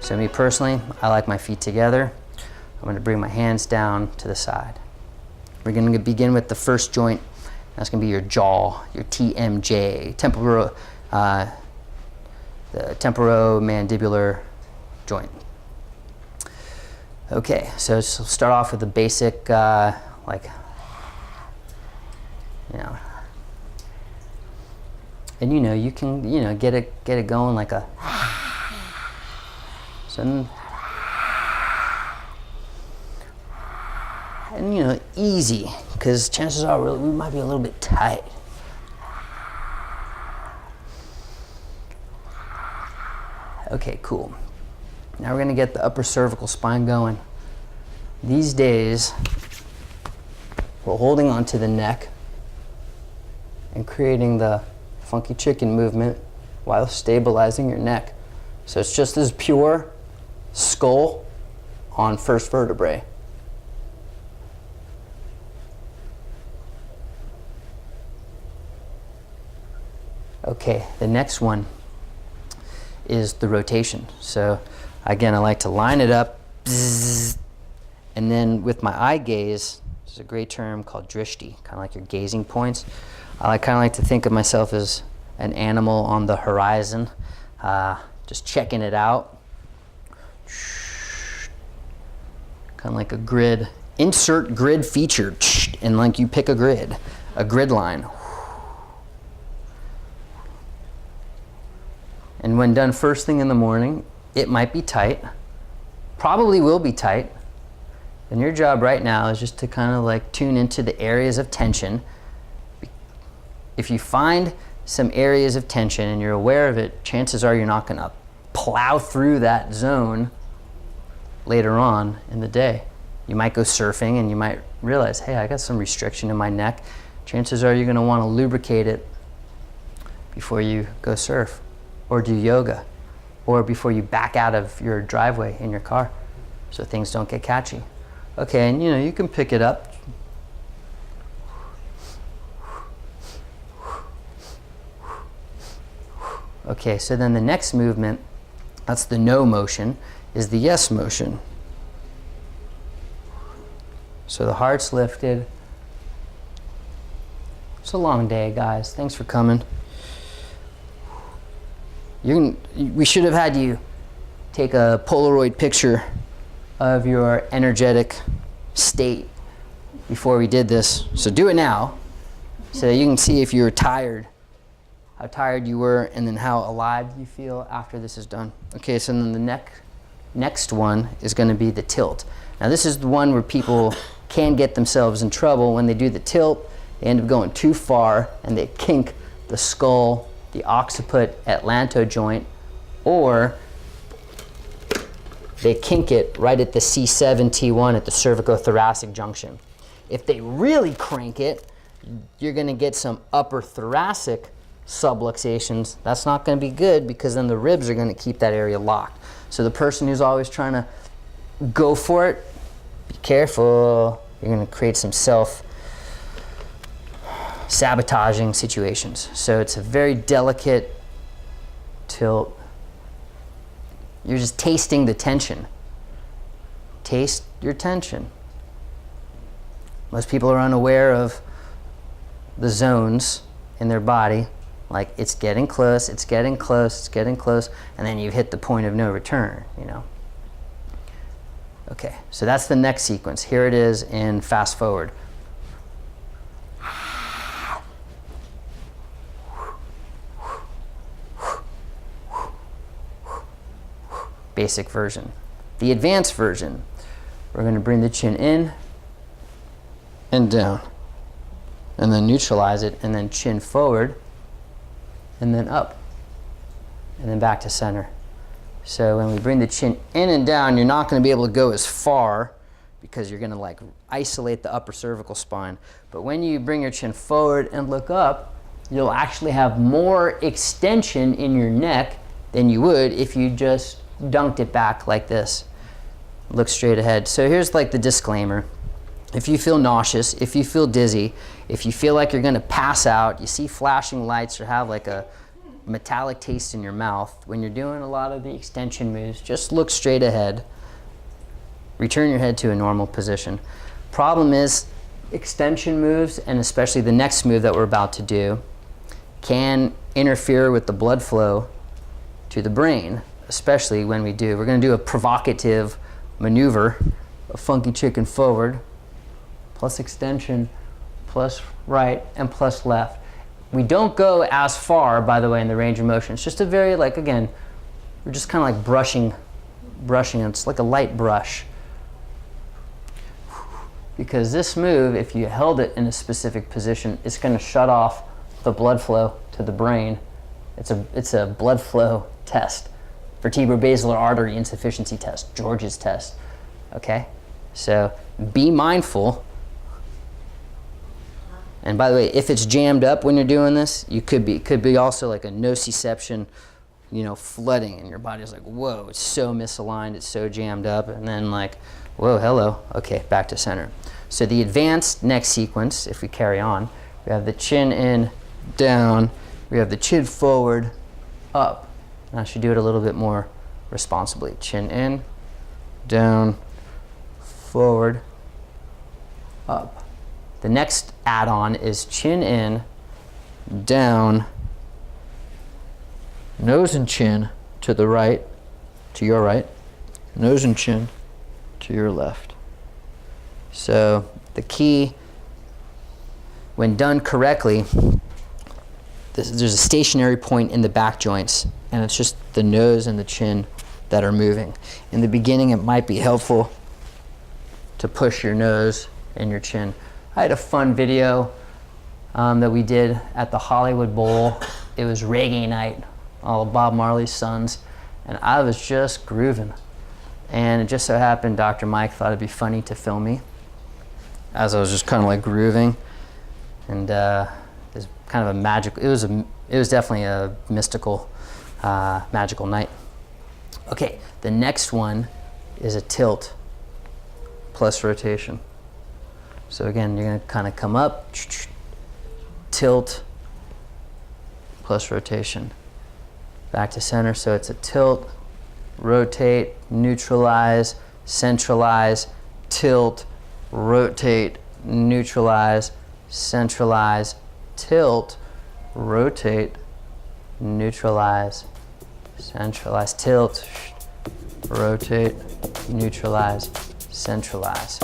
So me personally, I like my feet together. I'm going to bring my hands down to the side. We're going to begin with the first joint. That's going to be your jaw, your TMJ, the temporomandibular joint. Okay, so start off with the basic, like, you know, and you can, get it going like a, so, and easy, because chances are we might be a little bit tight. Okay, cool. Now we're going to get the upper cervical spine going. These days, we're holding onto the neck and creating the funky chicken movement while stabilizing your neck. So it's just as pure skull on first vertebrae. Okay, the next one is the rotation. So again, I like to line it up, bzzz, and then with my eye gaze, there's a great term called drishti, kind of like your gazing points. I kind of like to think of myself as an animal on the horizon, just checking it out. Kind of like a grid. Insert grid feature, and like you pick a grid line. And when done first thing in the morning, it might be tight, probably will be tight. And your job right now is just to kind of like tune into the areas of tension. If you find some areas of tension and you're aware of it, chances are you're not going to plow through that zone later on in the day. You might go surfing and you might realize, hey, I got some restriction in my neck. Chances are you're going to want to lubricate it before you go surf or do yoga or before you back out of your driveway in your car so things don't get catchy. Okay, and you can pick it up. Okay, so then the next movement, that's the no motion, is the yes motion. So the heart's lifted. It's a long day, guys. Thanks for coming. We should have had you take a Polaroid picture of your energetic state before we did this. So do it now so you can see if you're tired, how tired you were, and then how alive you feel after this is done. Okay, so then the next one is going to be the tilt. Now this is the one where people can get themselves in trouble when they do the tilt. They end up going too far and they kink the skull, the occiput atlanto joint, or they kink it right at the C7, T1 at the cervicothoracic junction. If they really crank it, you're going to get some upper thoracic subluxations. That's not going to be good because then the ribs are going to keep that area locked. So the person who's always trying to go for it, be careful. You're going to create some self-sabotaging situations. So it's a very delicate tilt. You're just tasting the tension. Taste your tension. Most people are unaware of the zones in their body. Like it's getting close, it's getting close, it's getting close, and then you've hit the point of no return, Okay, so that's the next sequence. Here it is in fast forward. Basic version. The advanced version, we're going to bring the chin in and down, and then neutralize it, and then chin forward, and then up, and then back to center. So when we bring the chin in and down, you're not going to be able to go as far because you're going to like isolate the upper cervical spine. But when you bring your chin forward and look up, you'll actually have more extension in your neck than you would if you just dunked it back like this. Look straight ahead. So here's like the disclaimer. If you feel nauseous, if you feel dizzy, if you feel like you're going to pass out, you see flashing lights or have like a metallic taste in your mouth, when you're doing a lot of the extension moves, just look straight ahead. Return your head to a normal position. Problem is, extension moves, and especially the next move that we're about to do, can interfere with the blood flow to the brain, especially when we're going to do a provocative maneuver, a funky chicken forward, plus extension, plus right, and plus left. We don't go as far, by the way, in the range of motion. It's just a very, like, again, we're just kind of like brushing, it's like a light brush. Because this move, if you held it in a specific position, it's going to shut off the blood flow to the brain. It's a blood flow test, vertebral basilar artery insufficiency test, George's test. Okay, so be mindful. And by the way, if it's jammed up when you're doing this, it could be also like a nociception, flooding, and your body's like, whoa, it's so misaligned, it's so jammed up, and then like, whoa, hello, okay, back to center. So the advanced next sequence, if we carry on, we have the chin in, down, we have the chin forward, up. And I should do it a little bit more responsibly. Chin in, down, forward, up. The next add-on is chin in, down, nose and chin to the right, to your right, nose and chin to your left. So the key, when done correctly, there's a stationary point in the back joints, and it's just the nose and the chin that are moving. In the beginning, it might be helpful to push your nose and your chin. I had a fun video that we did at the Hollywood Bowl. It was reggae night, all of Bob Marley's sons, and I was just grooving. And it just so happened Dr. Mike thought it'd be funny to film me as I was just kind of like grooving. And it was kind of a magical, it was definitely a mystical, magical night. Okay, the next one is a tilt plus rotation. So again, you're gonna kind of come up, tilt plus rotation. Back to center, so it's a tilt, rotate, neutralize, centralize, tilt, rotate, neutralize, centralize, tilt, rotate, neutralize, centralize, tilt, rotate, neutralize, centralize.